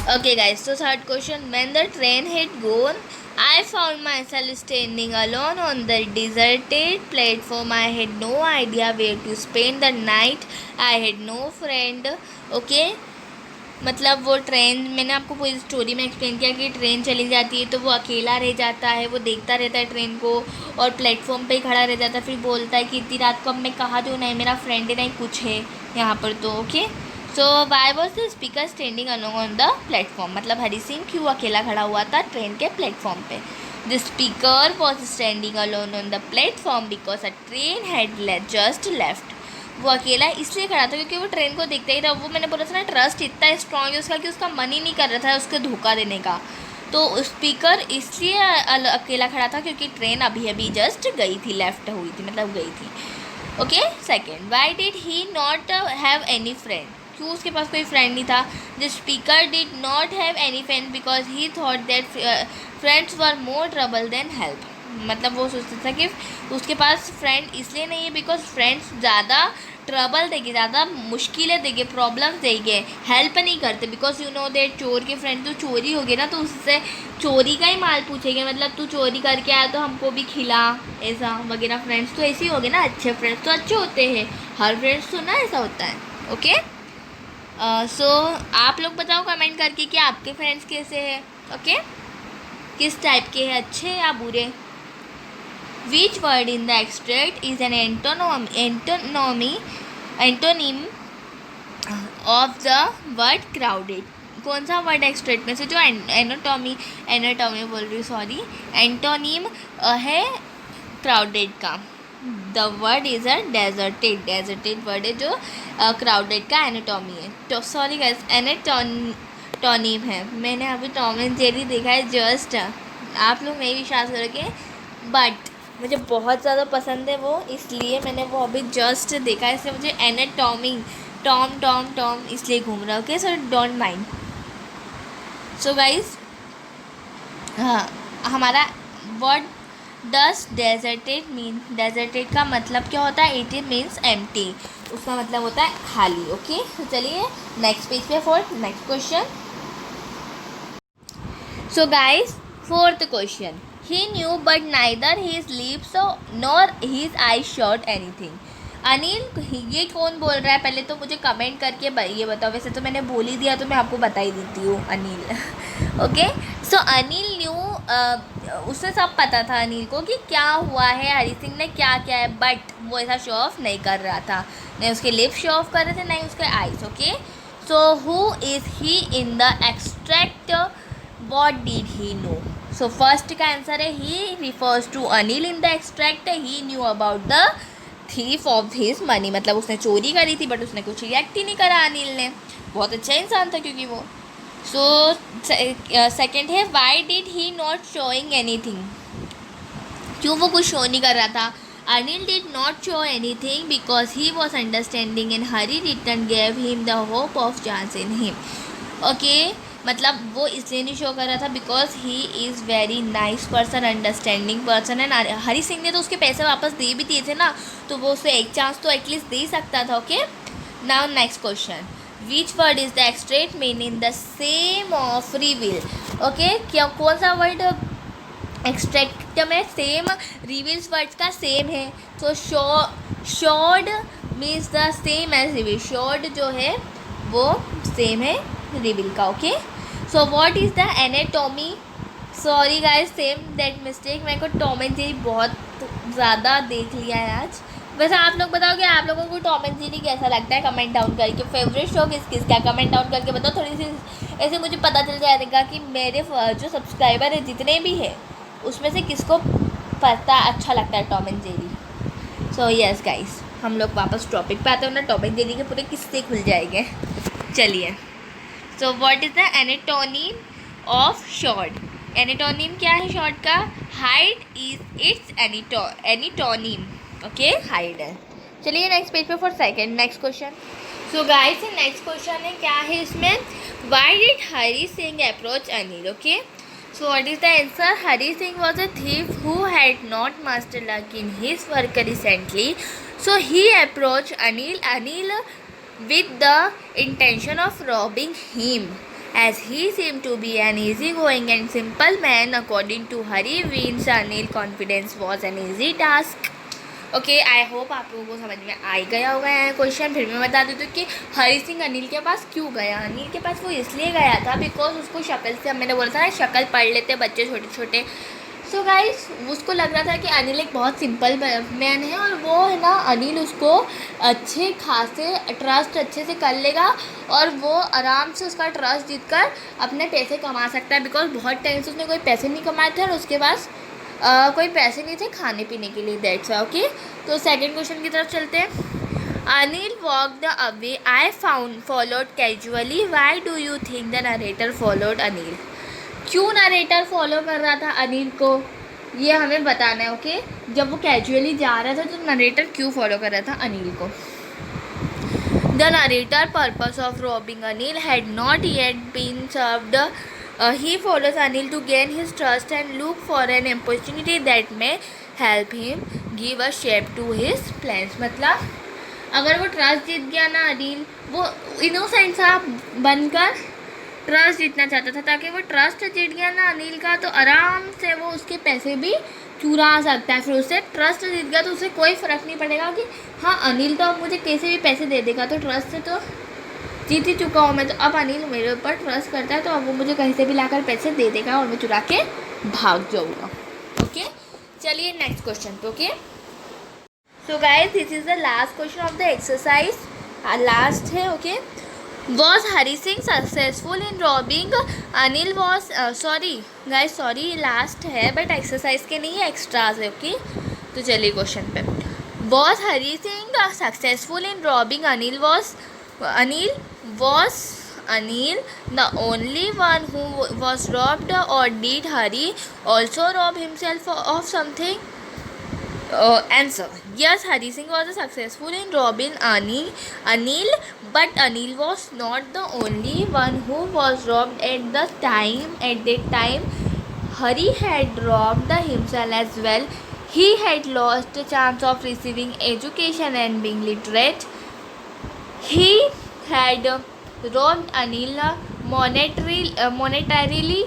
Okay, guys. So third question: when the train had gone, I found myself standing alone on the deserted platform. I had no idea where to spend the night. I had no friend. Okay. मतलब वो train, मैंने आपको पूरी story में explain किया कि train चली जाती है तो वो अकेला रह जाता है, वो देखता रहता है ट्रेन को और प्लेटफॉर्म पे ही खड़ा रह जाता है। फिर बोलता है कि इतनी रात को अब मैं कहाँ जाऊँ, नहीं मेरा फ्रेंड है नहीं कुछ है यहाँ पर तो। Okay, so why was the speaker standing along on the platform, मतलब हरी सिंह क्यों अकेला खड़ा हुआ था ट्रेन के प्लेटफॉर्म पे। The speaker was standing alone on the platform because a train had just left. वो अकेला इसलिए खड़ा था क्योंकि वो ट्रेन को देखता ही था। वो मैंने बोला था ना, ट्रस्ट इतना स्ट्रॉन्ग है उसका कि उसका मन ही नहीं कर रहा था उसको धोखा देने का। तो स्पीकर इसलिए अकेला खड़ा था क्योंकि ट्रेन अभी अभी जस्ट गई थी, लेफ्ट हुई थी, मतलब गई थी। Okay, second, why did he not have any friend, क्यों उसके पास कोई फ्रेंड नहीं था। The speaker did not have any friend because he thought that friends were more trouble than help, मतलब वो सोचता था कि उसके पास फ्रेंड इसलिए नहीं है बिकॉज फ्रेंड्स ज़्यादा ट्रबल देंगे, ज़्यादा मुश्किलें देंगे, प्रॉब्लम्स देंगे, हेल्प नहीं करते। बिकॉज यू नो दैट चोर के फ्रेंड तो चोरी हो गए ना, तो उससे चोरी का ही माल पूछेंगे, मतलब तू चोरी करके आया तो हमको भी खिला, ऐसा वगैरह। फ्रेंड्स तो ऐसे ही हो गए ना, अच्छे फ्रेंड्स तो अच्छे होते हैं, हर फ्रेंड्स तो ना ऐसा होता है। ओके, सो आप लोग बताओ कमेंट करके कि आपके फ्रेंड्स कैसे हैं। ओके, किस टाइप के हैं, अच्छे या बुरे। Which word in the extract is an antonym of the word crowded? कौन सा वर्ड एक्सट्रैक्ट में से जो एनाटॉमी बोल रही हूँ, सॉरी, एंटोनिम है क्राउडेड का। The word is a deserted word है जो क्राउडेड का एनाटॉमी है। तो सॉरी गाइस, एनाटोनिम है। मैंने अभी टॉम एंड जेरी देखा है जस्ट, आप लोग नहीं विश्वास करोगे बट मुझे बहुत ज़्यादा पसंद है वो, इसलिए मैंने वो अभी जस्ट देखा है, इसलिए मुझे एनाटॉमी टॉम टॉम टॉम इसलिए घूम रहा है। Okay, so don't mind. So guys, हाँ, हमारा वर्ड डस डेजर्टेड मीन, डेजर्टेड का मतलब क्या होता है, इट मीन्स एम्प्टी, उसका मतलब होता है खाली। ओके, तो चलिए नेक्स्ट पेज पे for next question. So guys, fourth question, he knew but neither his lips nor his eyes showed anything. Anil, ये कौन बोल रहा है पहले तो मुझे कमेंट करके ये बताओ। वैसे तो मैंने बोल ही दिया तो मैं आपको बता ही देती हूँ, अनिल। ओके, सो अनिल न्यू, उसे सब पता था अनिल को कि क्या हुआ है, हरी सिंह ने क्या किया है, बट वो ऐसा शो ऑफ नहीं कर रहा था, नहीं उसके लिप्स शो ऑफ कर रहे थे, नहीं उसके eyes. Okay, so who is he in the extract, what did he know. So first का आंसर है he refers to Anil in the extract, he knew about the thief of his money, मतलब उसने चोरी करी थी बट उसने कुछ react ही नहीं करा अनिल ने, बहुत अच्छा इंसान था क्योंकि वो। सो सेकेंड है, why did he not showing anything, क्यों वो कुछ शो नहीं कर रहा था। Anil did not show anything because he was understanding and Hari return gave him the hope of chance in him. Okay, मतलब वो इसलिए नहीं शो कर रहा था because he is very nice person, understanding person and Hari Singh ने तो उसके पैसे वापस दे भी दिए थे ना, तो वो उसे एक चांस तो एटलीस्ट दे सकता था। Okay, now next question, which word is the extract mean in the same of reveal. Okay, क्या कौन सा वर्ड एक्सट्रैक्ट में सेम रिवील्स वर्ड्स का सेम है, तो shard means the same as reveal, shard जो है वो सेम है रिवील का। Okay, so what is the anatomy, sorry guys same that mistake, मेरे को टॉम एंड जेरी बहुत ज़्यादा देख लिया है आज। वैसे आप लोग बताओ कि आप लोगों को टॉम एंड जेरी कैसा लगता है, कमेंट डाउन करके। फेवरेट शो किस किस का, कमेंट डाउन करके बताओ, थोड़ी सी ऐसे मुझे पता चल जाएगा कि मेरे जो सब्सक्राइबर है जितने भी है उसमें से किसको पता अच्छा लगता है Tom and Jerry. So yes guys, हम लोग वापस टॉपिक पे आते हैं ना, टॉम एंड जेरी के पूरे किस्से खुल जाएंगे। चलिए, so what is the antonym of short, antonym क्या है शॉर्ट का, hide is its antonym. Okay, hide है। चलिए नेक्स्ट पेज पे for second next question. So guys, next question है क्या है इसमें, why did Hari Singh approach Anil. Okay, so what is the answer, Hari Singh was a thief who had not mastered luck in his work recently, so he approached Anil with the intention of robbing him. as he seemed to be an easygoing and simple man. According to Hari Veens, Anil confidence was an easy task. Okay, I hope आप लोगों को समझ में आ गया होगा question. फिर मैं बता देती हूँ कि हरी सिंह अनिल के पास क्यों गया। अनिल के पास वो इसलिए गया था बिकॉज उसको शक्ल से, मैंने बोला था ना शक्ल पढ़ लेते बच्चे छोटे छोटे। सो गाइस, उसको लग रहा था कि अनिल एक बहुत सिंपल मैन है और वो है ना, अनिल उसको अच्छे खासे ट्रस्ट अच्छे से कर लेगा और वो आराम से उसका ट्रस्ट जीतकर अपने पैसे कमा सकता है। बिकॉज बहुत टाइम से उसने कोई पैसे नहीं कमाए थे और उसके पास कोई पैसे नहीं थे खाने पीने के लिए। That's okay. तो सेकंड क्वेश्चन की तरफ चलते हैं। Anil walked away, I followed casually, why do you think the narrator followed Anil? क्यों नरेटर फॉलो कर रहा था अनिल को, ये हमें बताना है। ओके, जब वो कैजुअली जा रहा था तो नरेटर क्यों फॉलो कर रहा था अनिल को? The narrator purpose of robbing Anil had not yet been served. He follows Anil to gain his trust and look for an opportunity that may help him give a shape to his plans. मतलब अगर वो trust जीत गया ना अनिल, वो innocent सा बनकर trust जीतना चाहता था, ताकि वो ट्रस्ट जीत गया ना अनिल का तो आराम से वो उसके पैसे भी चुरा सकता है। फिर उससे ट्रस्ट जीत गया तो उसे कोई फ़र्क नहीं पड़ेगा कि हाँ अनिल तो अब मुझे कैसे भी पैसे दे देगा, तो ट्रस्ट से तो जीत ही चुका हूँ मैं, तो अब अनिल मेरे ऊपर ट्रस्ट करता है तो अब वो मुझे कहीं से भी लाकर पैसे दे देगा और मैं चुरा के भाग जाऊँगा। ओके, चलिए नेक्स्ट क्वेश्चन पे। Okay, so guys, this is the last question of the exercise, last है। Okay, was Hari Singh successful in robbing Anil? Was sorry guys, sorry last है बट एक्सरसाइज के नहीं है, एक्स्ट्राज है। ओके, तो चलिए क्वेश्चन पे। Was Hari Singh successful in robbing Anil? Was Anil the only one who was robbed, or did Hari also rob himself of something? Answer: yes, Hari Singh was successful in robbing Anil, but Anil was not the only one who was robbed at that time. Hari had robbed himself as well. He had lost the chance of receiving education and being literate. He had robbed Anil monetarily,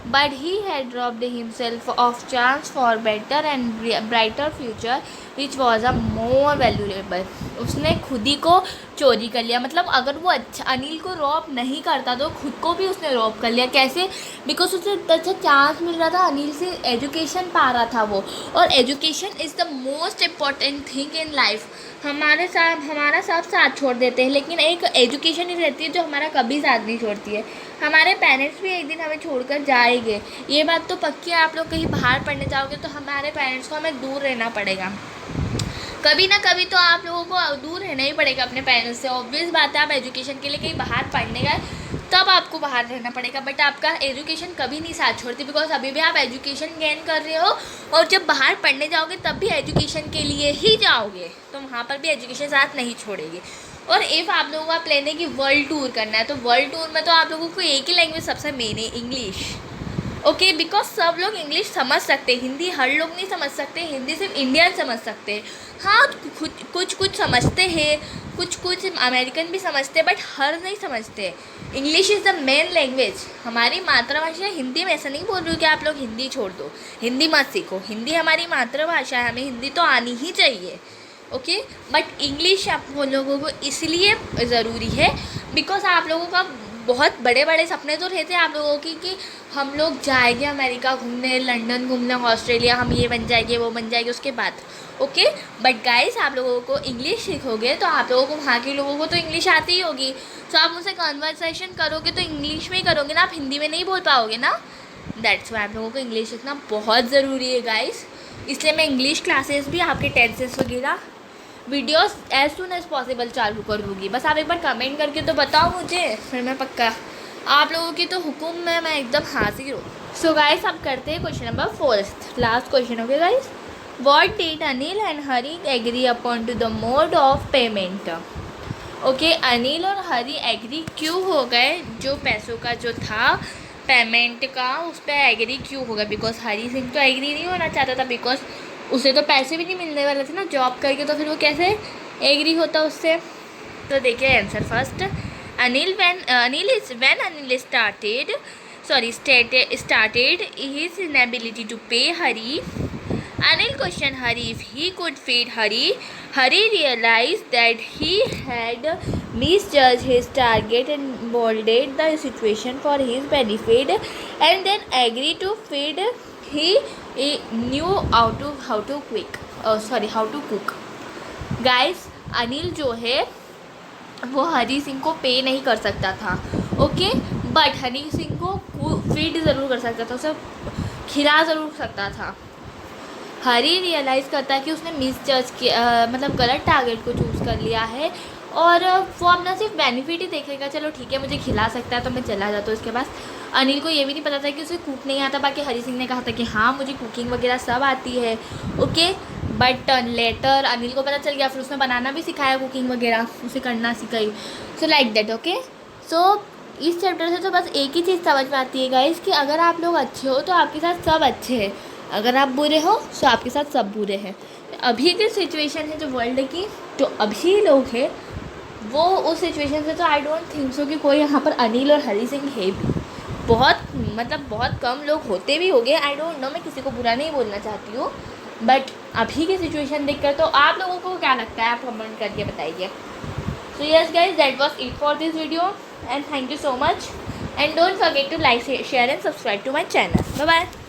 but he had robbed himself of chance for better and brighter future, which was a more valuable. उसने खुद ही को चोरी कर लिया। मतलब अगर वो अच्छा अनिल को रॉब नहीं करता तो खुद को भी उसने रॉब कर लिया। कैसे? बिकॉज उसे अच्छा चांस मिल रहा था, अनिल से एजुकेशन पा रहा था वो, और education is the most important thing in life. हमारा सब साथ छोड़ देते हैं, लेकिन एक एजुकेशन ही रहती है जो हमारा कभी साथ नहीं छोड़ती है। हमारे पेरेंट्स भी एक दिन हमें छोड़कर जाएंगे, ये बात तो पक्की है। आप लोग कहीं बाहर पढ़ने जाओगे तो हमारे पेरेंट्स को हमें दूर रहना पड़ेगा, कभी ना कभी तो आप लोगों को दूर रहना ही पड़ेगा अपने पेरेंट्स से। ऑब्वियस बात है, आप एजुकेशन के लिए कहीं बाहर पढ़ने गए तब आपको बाहर रहना पड़ेगा, बट आपका एजुकेशन कभी नहीं साथ छोड़ती। बिकॉज अभी भी आप एजुकेशन गेन कर रहे हो और जब बाहर पढ़ने जाओगे तब भी एजुकेशन के लिए ही जाओगे, तो वहाँ पर भी एजुकेशन साथ नहीं छोड़ेगी। और इफ़ आप लोगों का प्लान है कि वर्ल्ड टूर करना है, तो वर्ल्ड टूर में तो आप लोगों को एक ही लैंग्वेज सबसे मेन है, इंग्लिश। ओके, बिकॉज सब लोग इंग्लिश समझ सकते हैं, हिंदी हर लोग नहीं समझ सकते, हिंदी सिर्फ इंडियन समझ सकते हैं। हाँ, कुछ समझते हैं, कुछ अमेरिकन भी समझते हैं, बट हर नहीं समझते। English is the main language, हमारी मातृभाषा है। हिंदी में ऐसा नहीं बोल रही हूँ कि आप लोग हिंदी छोड़ दो, हिंदी मत सीखो, हिंदी हमारी मातृभाषा है, हमें हिंदी तो आनी ही चाहिए। ओके, बट इंग्लिश आप लोगों को इसलिए ज़रूरी है बिकॉज आप लोगों का बहुत बड़े बड़े सपने तो रहते हैं आप लोगों की कि हम लोग जाएंगे अमेरिका घूमने, लंदन घूमने, ऑस्ट्रेलिया, हम ये बन जाएंगे वो बन जाएंगे उसके बाद। ओके, बट गाइस, आप लोगों को इंग्लिश सीखोगे तो आप लोगों को, वहाँ के लोगों को तो इंग्लिश आती ही होगी, तो आप उनसे कन्वर्सेशन करोगे तो इंग्लिश में ही करोगे ना, आप हिंदी में नहीं बोल पाओगे ना। दैट्स वाई आप लोगों को इंग्लिश सीखना बहुत ज़रूरी है गाइस। इसलिए मैं इंग्लिश क्लासेस भी आपके टेंसेस वगैरह videos as soon as possible चालू कर दूँगी। बस आप एक बार कमेंट करके तो बताओ मुझे, फिर मैं पक्का आप लोगों की तो हुक्म में मैं एकदम हाजिर हूँ। सो गाइस, अब करते हैं question number 4, last question. Okay guys, what did Anil and Hari agree upon to the mode of payment? Okay, Anil और हरी एग्री क्यों हो गए, जो पैसों का जो था पेमेंट का उस पर एग्री क्यों हो गया? बिकॉज हरी सिंह तो एग्री नहीं होना चाहता था, बिकॉज उसे तो पैसे भी नहीं मिलने वाले थे ना जॉब करके, तो फिर वो कैसे एग्री होता उससे? तो देखिए answer first, Anil started his inability to pay Hari. Anil questioned Hari if he could feed Hari. Hari realized that he had misjudged his target and molded the situation for his benefit, and then agreed to feed. He knew how to cook. Guys, Anil जो है वो हरी सिंह को पे नहीं कर सकता था, okay, but Honey Singh को फीड ज़रूर कर सकता था, उसे खिला ज़रूर सकता था। हरी रियलाइज़ करता है कि उसने मिसजज किया, मतलब गलत टारगेट को चूज़ कर लिया है, और वो अपना सिर्फ बेनिफिट ही देखेगा। चलो ठीक है, मुझे खिला सकता है तो मैं चला जाता हूँ इसके पास। अनिल को ये भी नहीं पता था कि उसे कुक नहीं आता। बाकी हरी सिंह ने कहा था कि हाँ मुझे कुकिंग वगैरह सब आती है, ओके, बट लेटर अनिल को पता चल गया, फिर उसने बनाना भी सिखाया, कुकिंग वगैरह उसे करना सिखाई। So like that, okay. So इस चैप्टर से तो बस एक ही चीज़ समझ में आती है गाइस कि अगर आप लोग अच्छे हो तो आपके साथ सब अच्छे हैं, अगर आप बुरे हो तो आपके साथ सब बुरे हैं। अभी की सिचुएशन है जो वर्ल्ड की, जो अभी लोग हैं वो उस सिचुएशन से तो आई डोंट थिंक सो कि कोई यहाँ पर अनिल और हरी सिंह है भी। बहुत कम लोग होते भी होंगे, आई डोंट नो, मैं किसी को बुरा नहीं बोलना चाहती हूँ, बट अभी की सिचुएशन देखकर तो आप लोगों को क्या लगता है, आप कमेंट करके बताइए। So yes guys, that was it for this video, and thank you so much, and don't forget to like, share and subscribe to my channel. Bye bye.